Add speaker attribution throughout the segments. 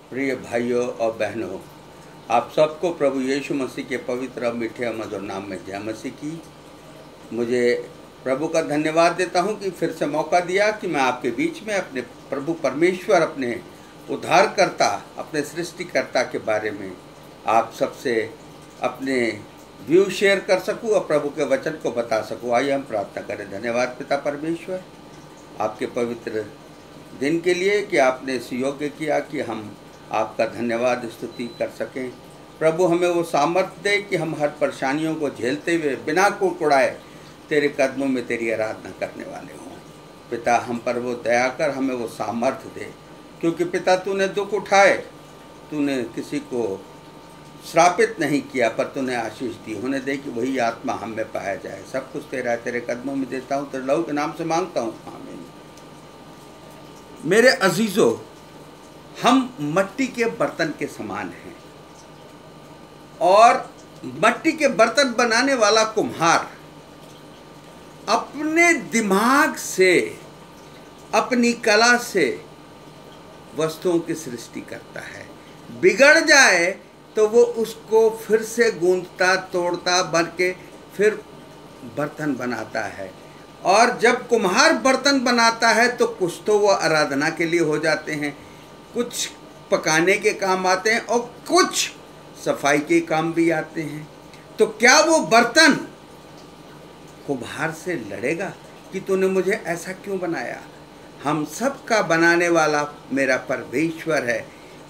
Speaker 1: प्रिय भाइयों और बहनों, आप सबको प्रभु यीशु मसीह के पवित्र और मीठे और मधुर नाम में जय मसीह की। मुझे प्रभु का धन्यवाद देता हूं कि फिर से मौका दिया कि मैं आपके बीच में अपने प्रभु परमेश्वर, अपने उद्धारकर्ता, अपने सृष्टिकर्ता के बारे में आप सबसे अपने व्यू शेयर कर सकूं और प्रभु के वचन को बता सकूं। आइए हम प्रार्थना करें। धन्यवाद पिता परमेश्वर, आपके पवित्र दिन के लिए कि आपने इस योग्य किया कि हम आपका धन्यवाद स्तुति कर सकें। प्रभु हमें वो सामर्थ्य दे कि हम हर परेशानियों को झेलते हुए बिना कुड़कुड़ाए तेरे कदमों में तेरी आराधना करने वाले हों। पिता, हम पर वो दया कर, हमें वो सामर्थ्य दे, क्योंकि पिता तूने दुख उठाए, तूने किसी को श्रापित नहीं किया पर तूने आशीष दी। होने दे कि वही आत्मा हम में पाया जाए। सब कुछ तेरा तेरे कदमों में देता हूँ, तेरे लहू के नाम से मांगता हूँ, आमीन। मेरे अजीजों, हम मट्टी के बर्तन के समान हैं और मट्टी के बर्तन बनाने वाला कुम्हार अपने दिमाग से, अपनी कला से वस्तुओं की सृष्टि करता है। बिगड़ जाए तो वो उसको फिर से गूंथता, तोड़ता, बन के फिर बर्तन बनाता है। और जब कुम्हार बर्तन बनाता है तो कुछ तो वो आराधना के लिए हो जाते हैं, कुछ पकाने के काम आते हैं और कुछ सफाई के काम भी आते हैं। तो क्या वो बर्तन कुम्हार से लड़ेगा कि तूने मुझे ऐसा क्यों बनाया? हम सब का बनाने वाला मेरा परमेश्वर है।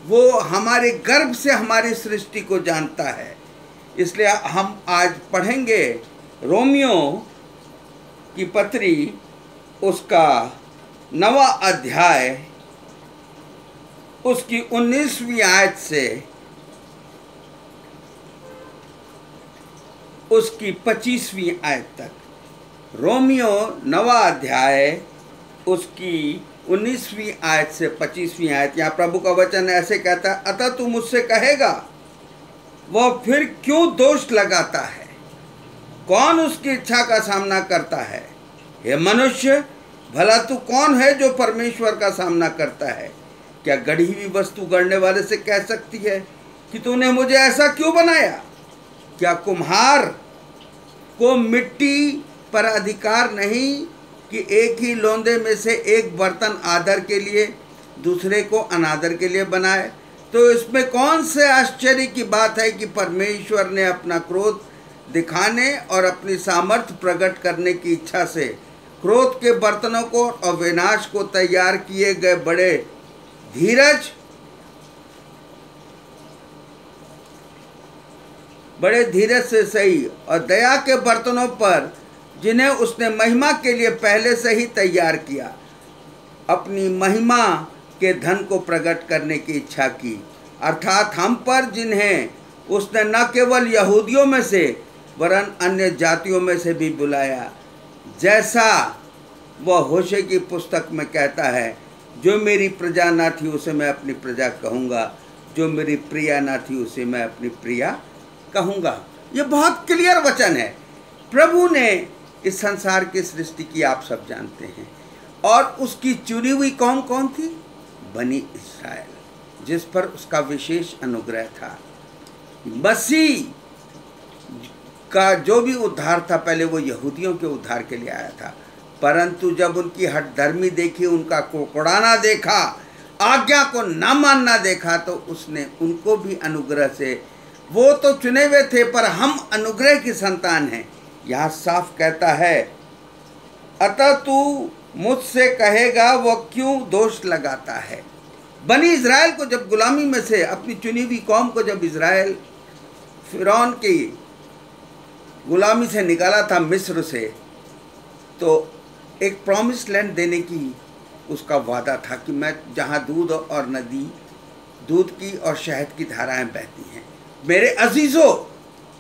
Speaker 1: वो हमारे गर्भ से हमारी सृष्टि को जानता है। इसलिए हम आज पढ़ेंगे रोमियो की पत्री, उसका 9वां अध्याय, उसकी 19वीं आयत से उसकी 25वीं आयत तक। रोमियो 9वां अध्याय, उसकी 19वीं आयत से 25वीं आयत। यहाँ प्रभु का वचन ऐसे कहता है, अतः तू मुझसे कहेगा, वह फिर क्यों दोष लगाता है? कौन उसकी इच्छा का सामना करता है? हे मनुष्य, भला तू कौन है जो परमेश्वर का सामना करता है? क्या गढ़ी हुई वस्तु गढ़ने वाले से कह सकती है कि तूने मुझे ऐसा क्यों बनाया? क्या कुम्हार को मिट्टी पर अधिकार नहीं कि एक ही लोंदे में से एक बर्तन आदर के लिए, दूसरे को अनादर के लिए बनाए? तो इसमें कौन से आश्चर्य की बात है कि परमेश्वर ने अपना क्रोध दिखाने और अपनी सामर्थ्य प्रकट करने की इच्छा से क्रोध के बर्तनों को और विनाश को तैयार किए गए बड़े धीरज से सही और दया के बर्तनों पर, जिन्हें उसने महिमा के लिए पहले से ही तैयार किया, अपनी महिमा के धन को प्रकट करने की इच्छा की, अर्थात हम पर, जिन्हें उसने न केवल यहूदियों में से वरन अन्य जातियों में से भी बुलाया। जैसा वह होशे की पुस्तक में कहता है, जो मेरी प्रजा ना थी उसे मैं अपनी प्रजा कहूँगा, जो मेरी प्रिया ना थी उसे मैं अपनी प्रिया कहूँगा। ये बहुत क्लियर वचन है। प्रभु ने इस संसार की सृष्टि की, आप सब जानते हैं, और उसकी चुनी हुई कौम कौन थी? बनी इस्राएल, जिस पर उसका विशेष अनुग्रह था। मसीह का जो भी उद्धार था, पहले वो यहूदियों के उद्धार के लिए आया था, परंतु जब उनकी हठधर्मी देखी, उनका कुड़कुड़ाना देखा, आज्ञा को न मानना देखा, तो उसने उनको भी अनुग्रह से, वो तो चुने हुए थे पर हम अनुग्रह की संतान हैं। यहाँ साफ कहता है, अतः तू मुझसे कहेगा, वह क्यों दोष लगाता है? बनी इज़राइल को जब गुलामी में से, अपनी चुनी हुई कौम को जब इज़राइल फिरौन की गुलामी से निकाला था, मिस्र से, तो एक प्रॉमिस लैंड देने की उसका वादा था कि मैं, जहाँ दूध और नदी, दूध की और शहद की धाराएं बहती हैं। मेरे अजीजों,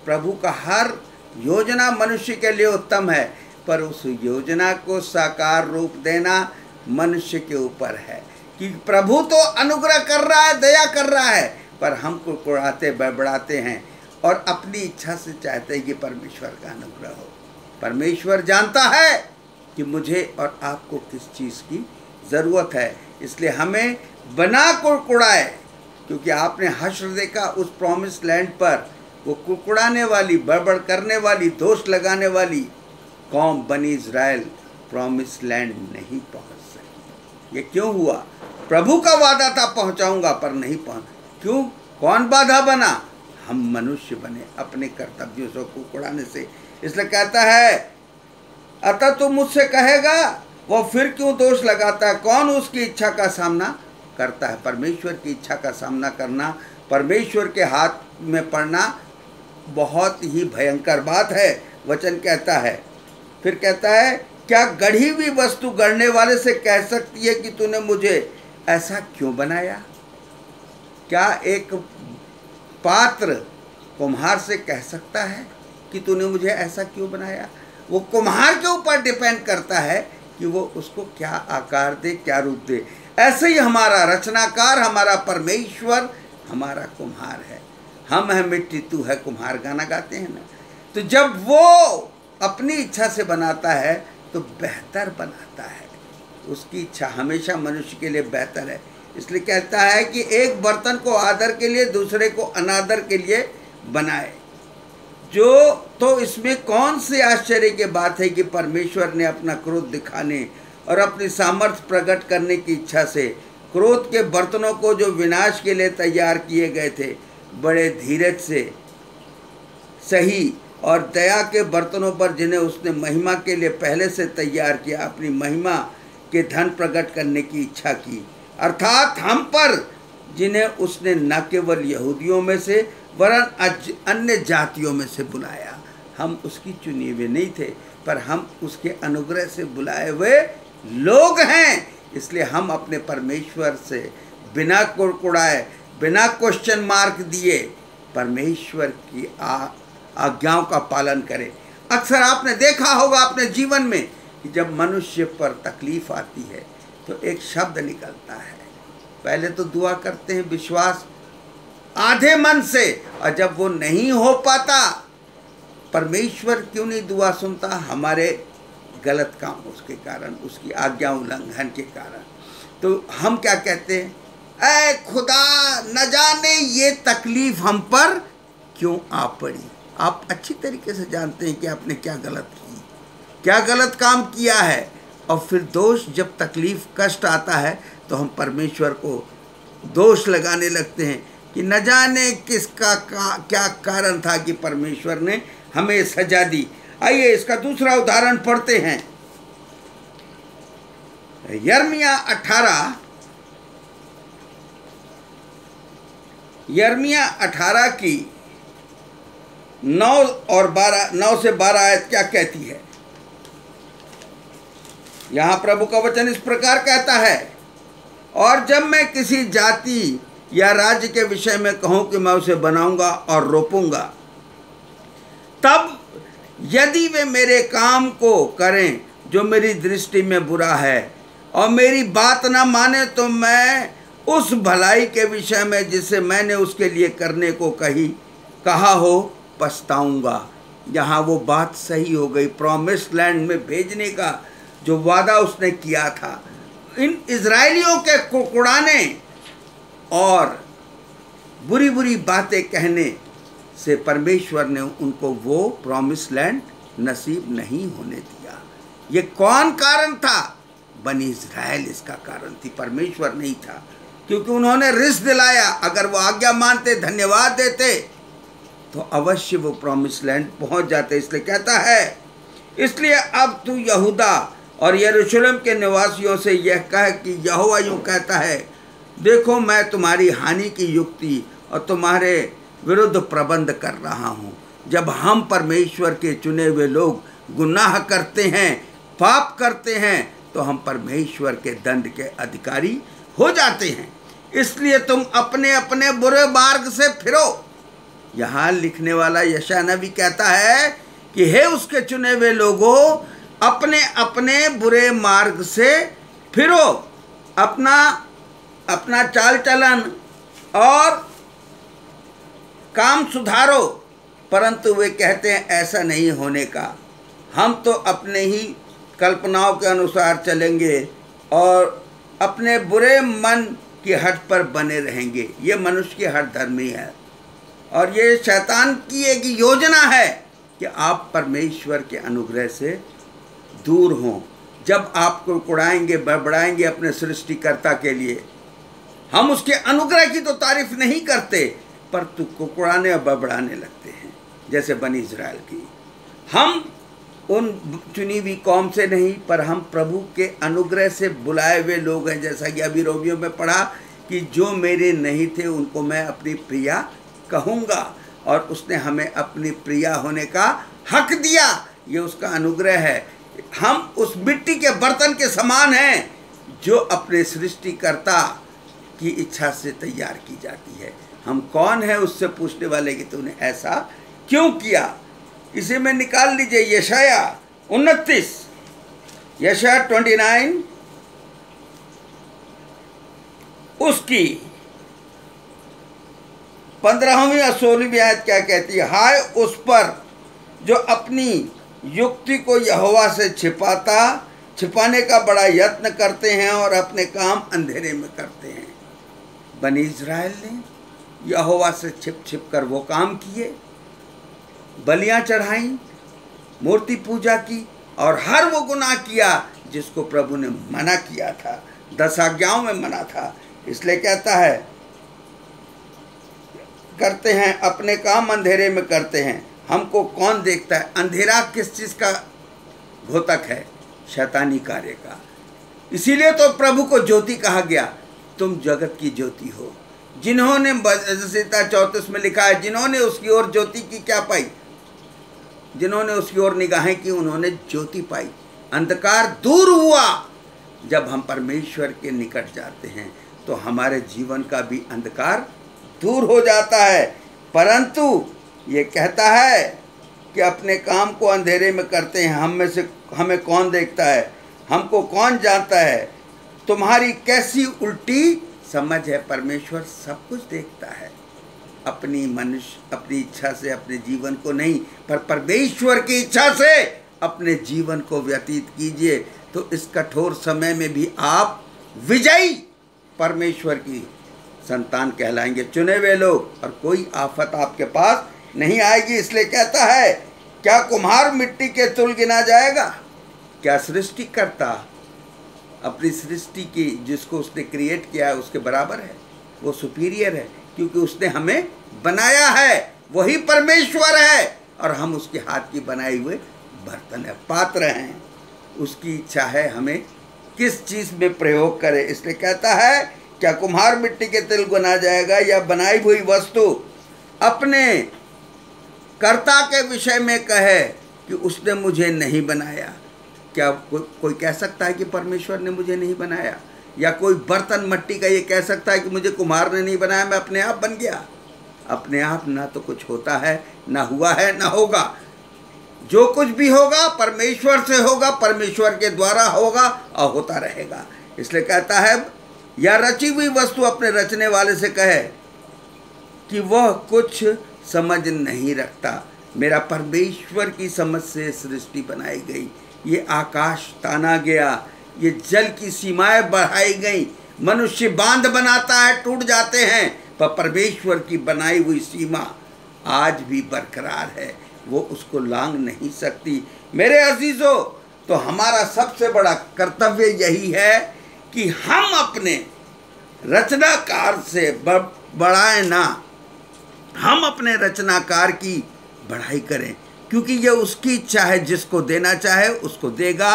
Speaker 1: प्रभु का हर योजना मनुष्य के लिए उत्तम है, पर उस योजना को साकार रूप देना मनुष्य के ऊपर है। कि प्रभु तो अनुग्रह कर रहा है, दया कर रहा है, पर हम कुड़कुड़ाते, बड़बड़ाते हैं और अपनी इच्छा से चाहते हैं कि परमेश्वर का अनुग्रह हो। परमेश्वर जानता है कि मुझे और आपको किस चीज़ की ज़रूरत है, इसलिए हमें बिना कुड़कुड़ाए क्योंकि आपने हश्र देखा उस प्रॉमिस लैंड पर वो कुड़कुड़ाने वाली, बड़बड़ करने वाली, दोष लगाने वाली कौम बनी इज़राइल प्रॉमिस लैंड नहीं पहुंच सकी। ये क्यों हुआ? प्रभु का वादा था पहुंचाऊंगा, पर नहीं पहुंच। क्यों? कौन बाधा बना? हम मनुष्य बने अपने कर्तव्यों से कुड़कुड़ाने से। इसलिए कहता है, अतः तू मुझसे कहेगा वो फिर क्यों दोष लगाता है? कौन उसकी इच्छा का सामना करता है? परमेश्वर की इच्छा का सामना करना, परमेश्वर के हाथ में पड़ना बहुत ही भयंकर बात है। वचन कहता है, फिर कहता है, क्या गढ़ी हुई वस्तु गढ़ने वाले से कह सकती है कि तूने मुझे ऐसा क्यों बनाया? क्या एक पात्र कुम्हार से कह सकता है कि तूने मुझे ऐसा क्यों बनाया? वो कुम्हार के ऊपर डिपेंड करता है कि वो उसको क्या आकार दे, क्या रूप दे। ऐसे ही हमारा रचनाकार, हमारा परमेश्वर हमारा कुम्हार है। हम है मिट्टी, तू है कुम्हार, गाना गाते हैं ना। तो जब वो अपनी इच्छा से बनाता है तो बेहतर बनाता है। उसकी इच्छा हमेशा मनुष्य के लिए बेहतर है। इसलिए कहता है कि एक बर्तन को आदर के लिए, दूसरे को अनादर के लिए बनाए। जो तो इसमें कौन सी आश्चर्य की बात है कि परमेश्वर ने अपना क्रोध दिखाने और अपनी सामर्थ्य प्रकट करने की इच्छा से क्रोध के बर्तनों को जो विनाश के लिए तैयार किए गए थे, बड़े धीरज से सही और दया के बर्तनों पर, जिन्हें उसने महिमा के लिए पहले से तैयार किया, अपनी महिमा के धन प्रकट करने की इच्छा की। अर्थात हम पर, जिन्हें उसने न केवल यहूदियों में से वरन अन्य जातियों में से बुलाया। हम उसकी चुने हुए नहीं थे, पर हम उसके अनुग्रह से बुलाए हुए लोग हैं। इसलिए हम अपने परमेश्वर से बिना कुड़कुड़ाए, बिना क्वेश्चन मार्क दिए परमेश्वर की आज्ञाओं का पालन करें। अक्सर आपने देखा होगा अपने जीवन में कि जब मनुष्य पर तकलीफ आती है तो एक शब्द निकलता है। पहले तो दुआ करते हैं विश्वास आधे मन से, और जब वो नहीं हो पाता, परमेश्वर क्यों नहीं दुआ सुनता? हमारे गलत काम उसके कारण, उसकी आज्ञा उल्लंघन के कारण। तो हम क्या कहते हैं? ऐ खुदा, न जाने ये तकलीफ हम पर क्यों आ पड़ी। आप अच्छी तरीके से जानते हैं कि आपने क्या गलत की, क्या गलत काम किया है। और फिर दोष, जब तकलीफ कष्ट आता है तो हम परमेश्वर को दोष लगाने लगते हैं कि न जाने किसका क्या कारण था कि परमेश्वर ने हमें सजा दी। आइए इसका दूसरा उदाहरण पढ़ते हैं। यिर्मयाह 18 की 9 से 12 आयत क्या कहती है? यहाँ प्रभु का वचन इस प्रकार कहता है, और जब मैं किसी जाति या राज्य के विषय में कहूँ कि मैं उसे बनाऊंगा और रोपूंगा, तब यदि वे मेरे काम को करें जो मेरी दृष्टि में बुरा है और मेरी बात ना माने, तो मैं उस भलाई के विषय में जिसे मैंने उसके लिए करने को कहा हो पछताऊंगा। यहाँ वो बात सही हो गई। प्रॉमिस लैंड में भेजने का जो वादा उसने किया था, इन इजरायलियों के कुड़कुड़ाने और बुरी बुरी बातें कहने से परमेश्वर ने उनको वो प्रॉमिस लैंड नसीब नहीं होने दिया। ये कौन कारण था? बनी इज़राइल इसका कारण थी, परमेश्वर नहीं था। क्योंकि उन्होंने रिस्क दिलाया। अगर वो आज्ञा मानते, धन्यवाद देते, तो अवश्य वो प्रॉमिस लैंड पहुंच जाते। इसलिए कहता है, इसलिए अब तू यहूदा और यरूशलेम के निवासियों से यह कह कि यहोवा यूँ कहता है, देखो मैं तुम्हारी हानि की युक्ति और तुम्हारे विरुद्ध प्रबंध कर रहा हूँ। जब हम परमेश्वर के चुने हुए लोग गुनाह करते हैं, पाप करते हैं, तो हम परमेश्वर के दंड के अधिकारी हो जाते हैं। इसलिए तुम अपने अपने बुरे मार्ग से फिरो। यहाँ लिखने वाला यशायाह नबी कहता है कि हे उसके चुने हुए लोगों, अपने अपने बुरे मार्ग से फिरो, अपना चाल चलन और काम सुधारो। परंतु वे कहते हैं ऐसा नहीं होने का, हम तो अपने ही कल्पनाओं के अनुसार चलेंगे और अपने बुरे मन की हट पर बने रहेंगे। ये मनुष्य की हट धर्मी है और ये शैतान की एक योजना है कि आप परमेश्वर के अनुग्रह से दूर हों। जब आप कुड़कुड़ाएंगे, बड़बड़ाएंगे अपने सृष्टिकर्ता के लिए, हम उसके अनुग्रह की तो तारीफ नहीं करते, पर तू कुड़कुड़ाने और बड़बड़ाने लगते हैं, जैसे बनी इज़राइल की। हम उन चुनी हुई कौम से नहीं, पर हम प्रभु के अनुग्रह से बुलाए हुए लोग हैं। जैसा कि अभी रोमियो में पढ़ा कि जो मेरे नहीं थे उनको मैं अपनी प्रिया कहूँगा, और उसने हमें अपनी प्रिया होने का हक दिया। ये उसका अनुग्रह है। हम उस मिट्टी के बर्तन के समान हैं जो अपने सृष्टिकर्ता की इच्छा से तैयार की जाती है। हम कौन है उससे पूछने वाले कि तूने ऐसा क्यों किया। इसे में निकाल लीजिए यशाया 29, यशाया 29 उसकी 15वीं और 16वीं आयत क्या कहती है। हाय उस पर जो अपनी युक्ति को यहोवा से छिपाने का बड़ा यत्न करते हैं और अपने काम अंधेरे में करते हैं। बनी इज़राइल ने यहोवा से छिप छिप कर वो काम किए, बलियां चढ़ाई, मूर्ति पूजा की और हर वो गुनाह किया जिसको प्रभु ने मना किया था, 10 आज्ञाओं में मना था। इसलिए कहता है करते हैं, अपने काम अंधेरे में करते हैं। हमको कौन देखता है। अंधेरा किस चीज़ का घोतक है? शैतानी कार्य का। इसीलिए तो प्रभु को ज्योति कहा गया। तुम जगत की ज्योति हो। जिन्होंने संहिता 34 में लिखा है, जिन्होंने उसकी ओर ज्योति की क्या पाई, जिन्होंने उसकी ओर निगाहें की उन्होंने ज्योति पाई। अंधकार दूर हुआ। जब हम परमेश्वर के निकट जाते हैं तो हमारे जीवन का भी अंधकार दूर हो जाता है। परंतु ये कहता है कि अपने काम को अंधेरे में करते हैं। हम में से हमें कौन देखता है, हमको कौन जानता है। तुम्हारी कैसी उल्टी समझ है। परमेश्वर सब कुछ देखता है, अपनी मनुष्य अपनी इच्छा से अपने जीवन को नहीं, पर परमेश्वर की इच्छा से अपने जीवन को व्यतीत कीजिए, तो इस कठोर समय में भी आप विजयी परमेश्वर की संतान कहलाएंगे, चुने हुए लोग, और कोई आफत आपके पास नहीं आएगी। इसलिए कहता है, क्या कुम्हार मिट्टी के तुल गिना जाएगा? क्या सृष्टिकर्ता अपनी सृष्टि की जिसको उसने क्रिएट किया है उसके बराबर है? वो सुपीरियर है, क्योंकि उसने हमें बनाया है। वही परमेश्वर है और हम उसके हाथ की बनाए हुए बर्तन है, पात्र हैं। उसकी इच्छा है हमें किस चीज़ में प्रयोग करें। इसलिए कहता है, क्या कुम्हार मिट्टी के तिल गिना जाएगा या बनाई हुई वस्तु अपने कर्ता के विषय में कहे कि उसने मुझे नहीं बनाया? क्या कोई कह सकता है कि परमेश्वर ने मुझे नहीं बनाया? या कोई बर्तन मट्टी का ये कह सकता है कि मुझे कुम्हार ने नहीं बनाया, मैं अपने आप बन गया? अपने आप ना तो कुछ होता है, ना हुआ है, ना होगा। जो कुछ भी होगा परमेश्वर से होगा, परमेश्वर के द्वारा होगा और होता रहेगा। इसलिए कहता है, या रची हुई वस्तु अपने रचने वाले से कहे कि वह कुछ समझ नहीं रखता। मेरा परमेश्वर की समझ से सृष्टि बनाई गई, ये आकाश ताना गया, ये जल की सीमाएं बढ़ाई गई। मनुष्य बांध बनाता है, टूट जाते हैं, पर परमेश्वर की बनाई हुई सीमा आज भी बरकरार है, वो उसको लांघ नहीं सकती। मेरे अजीजों, तो हमारा सबसे बड़ा कर्तव्य यही है कि हम अपने रचनाकार से बढ़ाएं ना, हम अपने रचनाकार की बढ़ाई करें, क्योंकि ये उसकी इच्छा है। जिसको देना चाहे उसको देगा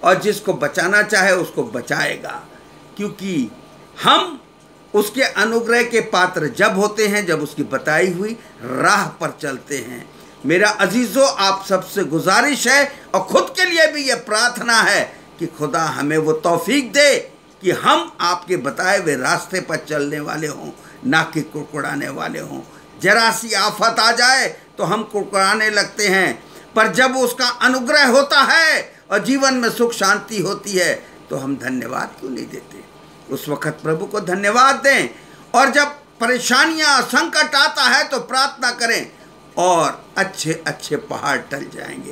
Speaker 1: और जिसको बचाना चाहे उसको बचाएगा, क्योंकि हम उसके अनुग्रह के पात्र जब होते हैं जब उसकी बताई हुई राह पर चलते हैं। मेरा अजीजों, आप सबसे गुजारिश है और खुद के लिए भी ये प्रार्थना है कि खुदा हमें वो तौफीक दे कि हम आपके बताए हुए रास्ते पर चलने वाले हों, ना कि कुड़कुड़ाने वाले हों। जरा सी आफत आ जाए तो हम कुड़कुड़ाने लगते हैं, पर जब उसका अनुग्रह होता है और जीवन में सुख शांति होती है तो हम धन्यवाद क्यों नहीं देते? उस वक़्त प्रभु को धन्यवाद दें। और जब परेशानियां संकट आता है तो प्रार्थना करें और अच्छे अच्छे पहाड़ टल जाएंगे।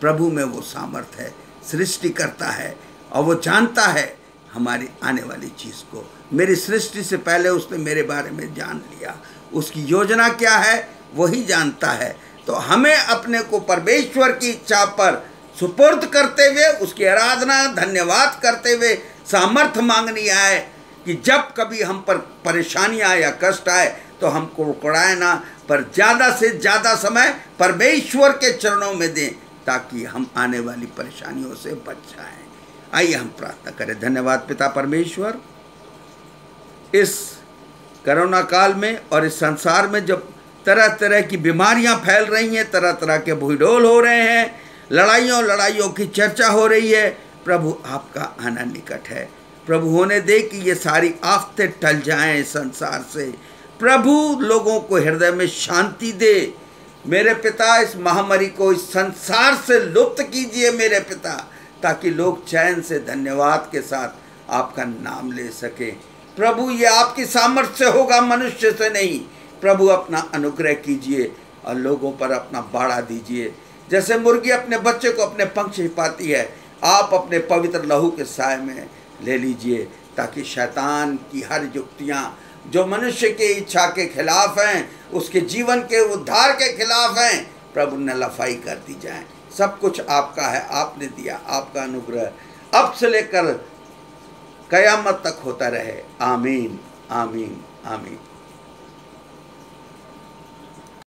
Speaker 1: प्रभु में वो सामर्थ है, सृष्टि करता है और वो जानता है हमारी आने वाली चीज़ को। मेरी सृष्टि से पहले उसने मेरे बारे में जान लिया। उसकी योजना क्या है वही जानता है। तो हमें अपने को परमेश्वर की इच्छा पर सुपुर्द करते हुए, उसकी आराधना धन्यवाद करते हुए सामर्थ्य मांगनी है कि जब कभी हम पर परेशानी आए या कष्ट आए तो हम कुड़कुड़ाए ना, पर ज़्यादा से ज़्यादा समय परमेश्वर के चरणों में दें ताकि हम आने वाली परेशानियों से बच जाएं। आइए हम प्रार्थना करें। धन्यवाद पिता परमेश्वर, इस कोरोना काल में और इस संसार में जब तरह तरह की बीमारियां फैल रही हैं, तरह तरह के भूडोल हो रहे हैं, लड़ाइयों की चर्चा हो रही है, प्रभु आपका आना निकट है। प्रभु होने दे कि ये सारी आफतें टल जाएं इस संसार से। प्रभु लोगों को हृदय में शांति दे। मेरे पिता इस महामारी को इस संसार से लुप्त कीजिए मेरे पिता, ताकि लोग चैन से धन्यवाद के साथ आपका नाम ले सके। प्रभु ये आपकी सामर्थ्य से होगा, मनुष्य से नहीं। प्रभु अपना अनुग्रह कीजिए और लोगों पर अपना बाड़ा दीजिए। जैसे मुर्गी अपने बच्चे को अपने पंख छिपाती है, आप अपने पवित्र लहू के साए में ले लीजिए, ताकि शैतान की हर युक्तियाँ जो मनुष्य के इच्छा के खिलाफ हैं, उसके जीवन के उद्धार के खिलाफ हैं, प्रभु नलफाई कर दी जाए। सब कुछ आपका है, आपने दिया, आपका अनुग्रह अब से लेकर कयामत तक होता रहे। आमीन, आमीन, आमीन।